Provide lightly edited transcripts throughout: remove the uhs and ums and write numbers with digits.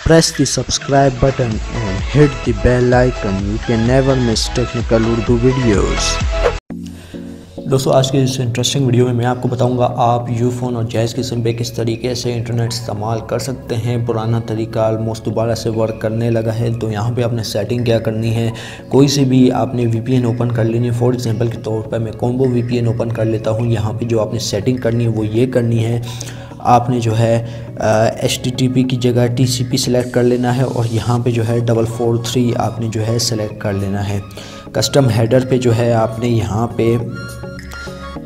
Press the subscribe button and hit the bell icon. You can never miss technical Urdu videos. दोस्तों आज के इस interesting video में मैं आपको बताऊंगा आप यूफोन और जायज़ के सिम पे किस तरीके से इंटरनेट इस्तेमाल कर सकते हैं। पुराना तरीका ऑलमोस्ट दोबारा से वर्क करने लगा है। तो यहाँ पे आपने सेटिंग क्या करनी है, कोई से भी आपने वीपीएन ओपन कर लेनी है। फॉर एग्जांपल के तौर पर मैं कॉम्बो वीपीएन ओपन कर लेता हूँ। यहाँ पे जो आपने सेटिंग करनी है वो ये करनी है, आपने जो है HTTP की जगह TCP सेलेक्ट कर लेना है और यहाँ पे जो है 443 आपने जो है सेलेक्ट कर लेना है। कस्टम हेडर पे जो है आपने यहाँ पे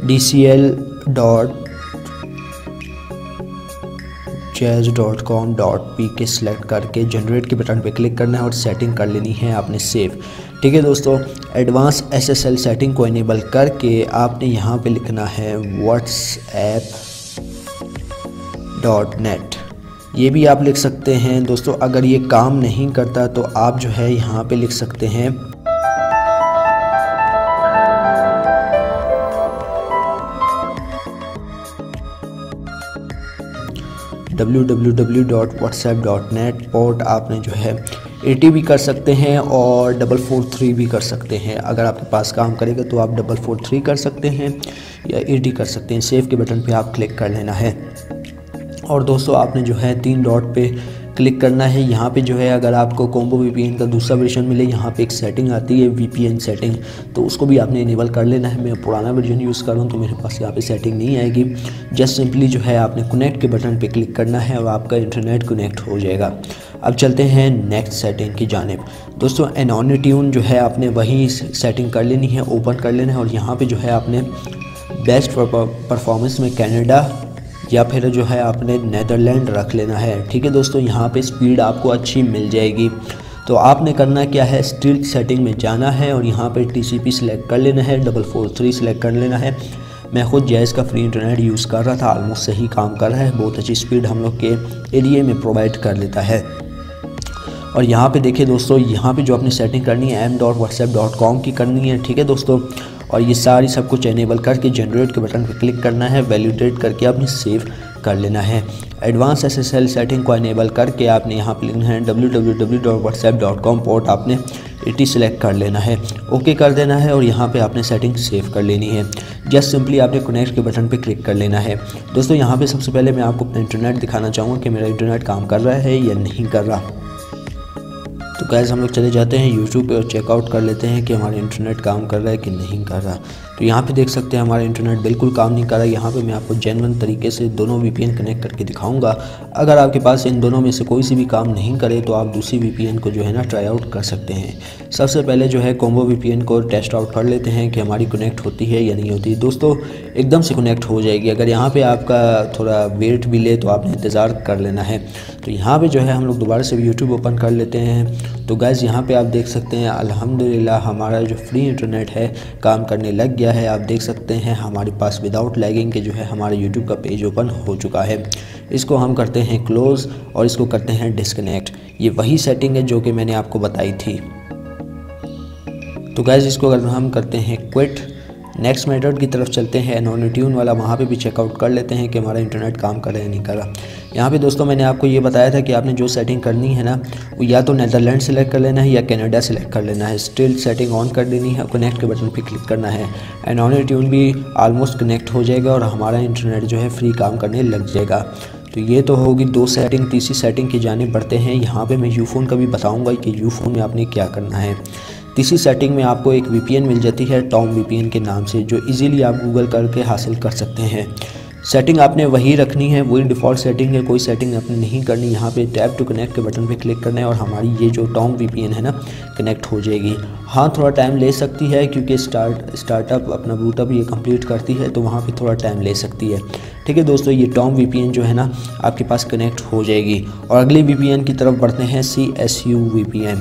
dcl.jazz.com.pk सेलेक्ट करके जनरेट के बटन पे क्लिक करना है और सेटिंग कर लेनी है आपने सेव। ठीक है दोस्तों, एडवांस SSL सेटिंग को इनेबल करके आपने यहाँ पे लिखना है whatsapp.net। ये भी आप लिख सकते हैं दोस्तों। अगर ये काम नहीं करता तो आप जो है यहाँ पे लिख सकते हैं www.whatsapp.net। पोर्ट आपने जो है 80 भी कर सकते हैं और 443 भी कर सकते हैं। अगर आपके पास काम करेगा तो आप 443 कर सकते हैं या 80 कर सकते हैं। सेव के बटन पे आप क्लिक कर लेना है और दोस्तों आपने जो है 3 डॉट पे क्लिक करना है। यहाँ पे जो है अगर आपको कॉम्बो वीपीएन का दूसरा वर्जन मिले, यहाँ पे एक सेटिंग आती है VPN सेटिंग, तो उसको भी आपने इनेबल कर लेना है। मैं पुराना वर्जन यूज़ कर रहा हूँ तो मेरे पास यहाँ पे सेटिंग नहीं आएगी। जस्ट सिंपली जो है आपने कनेक्ट के बटन पे क्लिक करना है और आपका इंटरनेट कनेक्ट हो जाएगा। अब चलते हैं नेक्स्ट सेटिंग की जानिब। दोस्तों एनोनिट्यून जो है आपने वही सेटिंग कर लेनी है, ओपन कर लेना है और यहाँ पर जो है आपने बेस्ट परफॉर्मेंस में कैनेडा या फिर जो है आपने नेदरलैंड रख लेना है। ठीक है दोस्तों, यहाँ पे स्पीड आपको अच्छी मिल जाएगी। तो आपने करना क्या है, स्टिल सेटिंग में जाना है और यहाँ पे TCP सेलेक्ट कर लेना है, 443 सेलेक्ट कर लेना है। मैं खुद जायज़ का फ्री इंटरनेट यूज़ कर रहा था, ऑलमोस्ट सही काम कर रहा है, बहुत अच्छी स्पीड हम लोग के एरिया में प्रोवाइड कर लेता है। और यहाँ पे देखिए दोस्तों, यहाँ पे जो आपने सेटिंग करनी है m.whatsapp.com की करनी है। ठीक है दोस्तों, और ये सारी सब कुछ इनेबल करके जनरेट के बटन पर क्लिक करना है, वैलिडेट करके आपने सेव कर लेना है। एडवांस SSL सेटिंग को इनेबल करके आपने यहाँ पे लिखना है www.whatsapp.com। पोर्ट आपने 80 सेलेक्ट कर लेना है, ओके कर देना है और यहाँ पे आपने सेटिंग सेव कर लेनी है। जस्ट सिंपली आपने कनेक्ट के बटन पे क्लिक कर लेना है। दोस्तों यहाँ पे सबसे पहले मैं आपको अपना इंटरनेट दिखाना चाहूँगा कि मेरा इंटरनेट काम कर रहा है या नहीं कर रहा। तो गाइस हम लोग चले जाते हैं YouTube पे और चेकआउट कर लेते हैं कि हमारा इंटरनेट काम कर रहा है कि नहीं कर रहा। तो यहाँ पे देख सकते हैं हमारा इंटरनेट बिल्कुल काम नहीं कर रहा। यहाँ पे मैं आपको जेन्युइन तरीके से दोनों VPN कनेक्ट करके दिखाऊंगा। अगर आपके पास इन दोनों में से कोई सी भी काम नहीं करे तो आप दूसरी VPN को जो है ना ट्राई आउट कर सकते हैं। सबसे पहले जो है कॉम्बो VPN को टेस्ट आउट कर लेते हैं कि हमारी कनेक्ट होती है या नहीं होती। दोस्तों एकदम से कनेक्ट हो जाएगी। अगर यहाँ पर आपका थोड़ा वेट भी ले तो आपने इंतज़ार कर लेना है। तो यहाँ पर जो है हम लोग दोबारा से यूट्यूब ओपन कर लेते हैं। तो गाइस यहाँ पे आप देख सकते हैं अल्हम्दुलिल्लाह हमारा जो फ्री इंटरनेट है काम करने लग गया है। आप देख सकते हैं हमारे पास विदाउट लैगिंग के जो है हमारा यूट्यूब का पेज ओपन हो चुका है। इसको हम करते हैं क्लोज़ और इसको करते हैं डिस्कनेक्ट। ये वही सेटिंग है जो कि मैंने आपको बताई थी। तो गाइस इसको अगर हम करते हैं क्विट, नेक्स्ट मेथड की तरफ चलते हैं एनोनिट्यून वाला, वहाँ पे भी चेकआउट कर लेते हैं कि हमारा इंटरनेट काम कर रहा है नहीं कर रहा। यहाँ पे दोस्तों मैंने आपको ये बताया था कि आपने जो सेटिंग करनी है ना वो या तो नेदरलैंड सेलेक्ट कर लेना है या कनाडा सेलेक्ट कर लेना है। स्टिल सेटिंग ऑन कर देनी है, कनेक्ट के बटन पे क्लिक करना है। एनोनिट्यून भी ऑलमोस्ट कनेक्ट हो जाएगा और हमारा इंटरनेट जो है फ्री काम करने लग जाएगा। तो ये तो होगी 2 सेटिंग। तीसरी सेटिंग की जानिब बढ़ते हैं। यहाँ पर मैं यूफोन का भी बताऊँगा कि यूफोन में आपने क्या करना है। तीसरी सेटिंग में आपको एक VPN मिल जाती है टॉम VPN के नाम से, जो इजीली आप गूगल करके हासिल कर सकते हैं। सेटिंग आपने वही रखनी है, वही डिफ़ॉल्ट सेटिंग है, कोई सेटिंग आपने नहीं करनी। यहाँ पे टैप टू कनेक्ट के बटन पे क्लिक करना है और हमारी ये जो टॉम VPN है ना कनेक्ट हो जाएगी। हाँ थोड़ा टाइम ले सकती है क्योंकि स्टार्टअप अपना बूटअप ये कंप्लीट करती है तो वहाँ पे थोड़ा टाइम ले सकती है। ठीक है दोस्तों, ये टॉम VPN जो है ना आपके पास कनेक्ट हो जाएगी। और अगले VPN की तरफ बढ़ते हैं CSU VPN।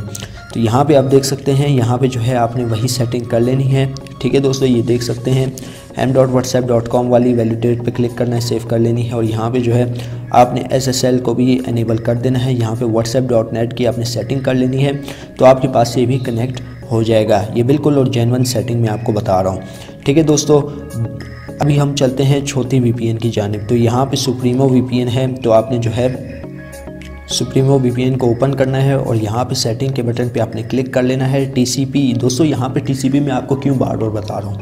तो यहाँ पे आप देख सकते हैं यहाँ पे जो है आपने वही सेटिंग कर लेनी है। ठीक है दोस्तों, ये देख सकते हैं m.whatsapp.com वाली वैलिडेट पे क्लिक करना है, सेव कर लेनी है और यहाँ पे जो है आपने SSL को भी इनेबल कर देना है। यहाँ पे whatsapp.net की आपने सेटिंग कर लेनी है तो आपके पास से भी कनेक्ट हो जाएगा। ये बिल्कुल और जेन्युइन सेटिंग मैं आपको बता रहा हूँ। ठीक है दोस्तों, अभी हम चलते हैं छोटी VPN की जानिब। तो यहाँ पे सुप्रीमो VPN है, तो आपने जो है सुप्रीमो VPN को ओपन करना है और यहाँ पे सेटिंग के बटन पे आपने क्लिक कर लेना है। TCP दोस्तों यहाँ पे TCP मैं आपको क्यों बार बार बता रहा हूँ,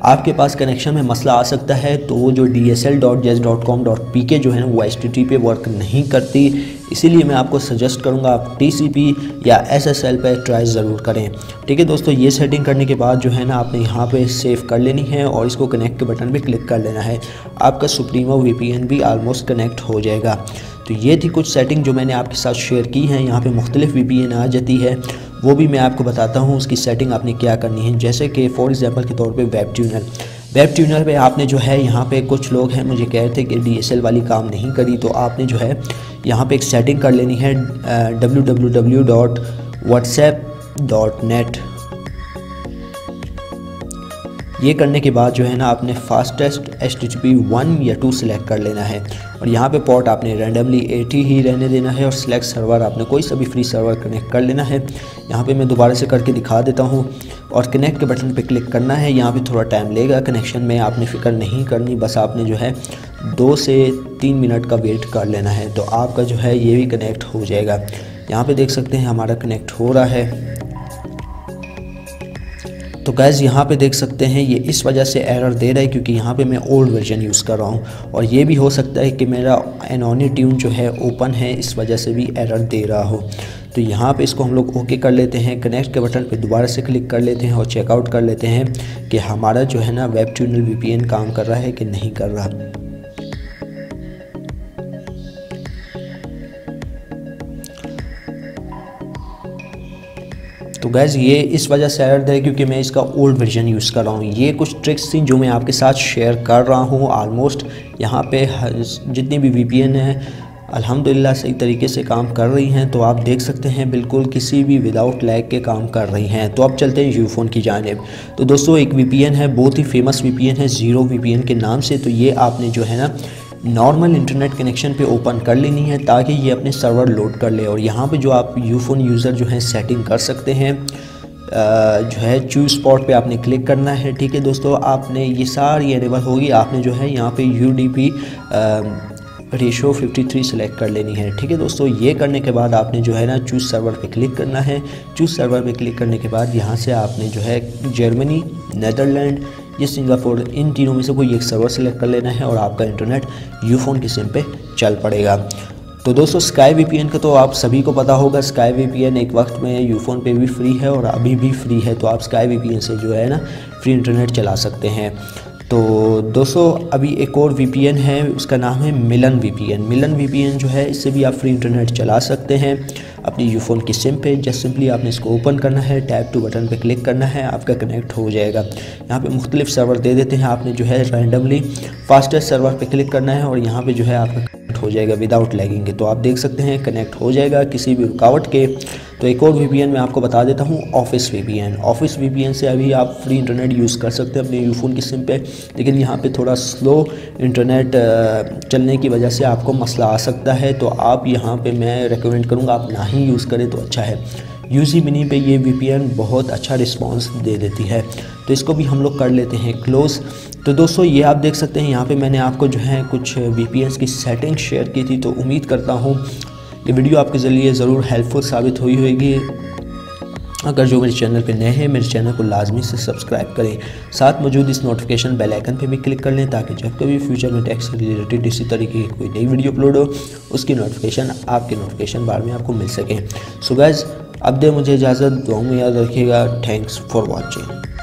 आपके पास कनेक्शन में मसला आ सकता है तो वो जो dsl.jes.com.pk जो है ना वो HTTP पे वर्क नहीं करती, इसीलिए मैं आपको सजेस्ट करूंगा आप TCP या SSL पे ट्राई ज़रूर करें। ठीक है दोस्तों, ये सेटिंग करने के बाद जो है ना आपने यहाँ पे सेव कर लेनी है और इसको कनेक्ट के बटन पे क्लिक कर लेना है। आपका सुप्रीमो VPN भी ऑलमोस्ट कनेक्ट हो जाएगा। तो ये थी कुछ सेटिंग जो मैंने आपके साथ शेयर की हैं। यहाँ पे मुख्तलिफ VPN आ जाती है, वो भी मैं आपको बताता हूँ उसकी सेटिंग आपने क्या करनी है। जैसे कि फॉर एग्जांपल के तौर पे वेब ट्यूनर पे आपने जो है यहाँ पे कुछ लोग हैं मुझे कह रहे थे कि DSL वाली काम नहीं करी, तो आपने जो है यहाँ पे एक सेटिंग कर लेनी है www.whatsapp.net। ये करने के बाद जो है ना आपने फास्टेस्ट HTTP 1 या 2 सिलेक्ट कर लेना है और यहाँ पे पोर्ट आपने रैंडमली 80 ही रहने देना है और सिलेक्ट सर्वर आपने कोई सा भी फ्री सर्वर कनेक्ट कर लेना है। यहाँ पे मैं दोबारा से करके दिखा देता हूँ और कनेक्ट के बटन पे क्लिक करना है। यहाँ पे थोड़ा टाइम लेगा कनेक्शन में, आपने फ़िक्र नहीं करनी, बस आपने जो है 2 से 3 मिनट का वेट कर लेना है तो आपका जो है ये भी कनेक्ट हो जाएगा। यहाँ पर देख सकते हैं हमारा कनेक्ट हो रहा है। तो गाइज़ यहाँ पे देख सकते हैं ये इस वजह से एरर दे रहा है क्योंकि यहाँ पे मैं ओल्ड वर्जन यूज़ कर रहा हूँ और ये भी हो सकता है कि मेरा एनोनी ट्यून जो है ओपन है, इस वजह से भी एरर दे रहा हो। तो यहाँ पे इसको हम लोग ओके कर लेते हैं, कनेक्ट के बटन पे दोबारा से क्लिक कर लेते हैं और चेकआउट कर लेते हैं कि हमारा जो है ना वेब ट्यूनर VPN काम कर रहा है कि नहीं कर रहा। तो गैस ये इस वजह से एरर है क्योंकि मैं इसका ओल्ड वर्जन यूज़ कर रहा हूँ। ये कुछ ट्रिक्स थी जो मैं आपके साथ शेयर कर रहा हूँ। ऑलमोस्ट यहाँ पे जितनी भी VPN है अल्हम्दुलिल्लाह सही तरीके से काम कर रही हैं। तो आप देख सकते हैं बिल्कुल किसी भी विदाउट लैग के काम कर रही हैं। तो अब चलते हैं यूफोन की जानिब। तो दोस्तों एक VPN है, बहुत ही फेमस VPN है, ज़ीरो VPN के नाम से। तो ये आपने जो है ना नॉर्मल इंटरनेट कनेक्शन पे ओपन कर लेनी है ताकि ये अपने सर्वर लोड कर ले। और यहाँ पे जो आप यूफोन यूज़र जो है सेटिंग कर सकते हैं, जो है चूज स्पॉट पे आपने क्लिक करना है। ठीक है दोस्तों, आपने ये सारी एनेबल होगी। आपने जो है यहाँ पे UDP रेशो 53 सेलेक्ट कर लेनी है। ठीक है दोस्तों, ये करने के बाद आपने जो है ना चूज सर्वर पे क्लिक करना है। चूज सर्वर पे क्लिक करने के बाद यहाँ से आपने जो है जर्मनी, नेदरलैंड या सिंगापुर, इन तीनों में से कोई एक सर्वर सेलेक्ट कर लेना है और आपका इंटरनेट यूफोन की सिम पे चल पड़ेगा। तो दोस्तों स्काई VPN का तो आप सभी को पता होगा। स्काई VPN एक वक्त में यूफोन पे भी फ्री है और अभी भी फ्री है। तो आप स्काई VPN से जो है ना फ्री इंटरनेट चला सकते हैं। तो दोस्तों अभी एक और VPN है, उसका नाम है मिलन VPN। मिलन VPN जो है इससे भी आप फ्री इंटरनेट चला सकते हैं अपनी यूफोन की सिम पे। जस्ट सिंपली आपने इसको ओपन करना है, टैप टू बटन पे क्लिक करना है, आपका कनेक्ट हो जाएगा। यहाँ पे मुख्तलिफ सर्वर दे देते हैं, आपने जो है रैंडमली फास्टेस्ट सर्वर पे क्लिक करना है और यहाँ पे जो है आपका कनेक्ट हो जाएगा विदाउट लैगिंग। तो आप देख सकते हैं कनेक्ट हो जाएगा किसी भी रुकावट के। तो एक और VPN मैं आपको बता देता हूँ, ऑफिस VPN। ऑफिस VPN से अभी आप फ्री इंटरनेट यूज़ कर सकते हैं अपने यूफोन की सिम पे, लेकिन यहाँ पे थोड़ा स्लो इंटरनेट चलने की वजह से आपको मसला आ सकता है। तो आप यहाँ पे मैं रेकमेंड करूँगा आप ना ही यूज़ करें तो अच्छा है। UC मिनी पे ये VPN बहुत अच्छा रिस्पांस दे देती है। तो इसको भी हम लोग कर लेते हैं क्लोज़। तो दोस्तों ये आप देख सकते हैं यहाँ पे मैंने आपको जो है कुछ VPNs की सेटिंग शेयर की थी। तो उम्मीद करता हूँ ये वीडियो आपके ज़रिए ज़रूर हेल्पफुल साबित हुई होगी। अगर जो मेरे चैनल पे नए हैं मेरे चैनल को लाजमी से सब्सक्राइब करें, साथ मौजूद इस नोटिफिकेशन बेल आइकन पे भी क्लिक कर लें ताकि जब कभी फ्यूचर में टेक से रिलेटेड इसी तरीके की कोई नई वीडियो अपलोड हो उसकी नोटिफिकेशन आपके नोटिफिकेशन बार में आपको मिल सके। सो गाइस अब दे मुझे इजाज़त, दुआ में याद रखिएगा। Thanks for watching.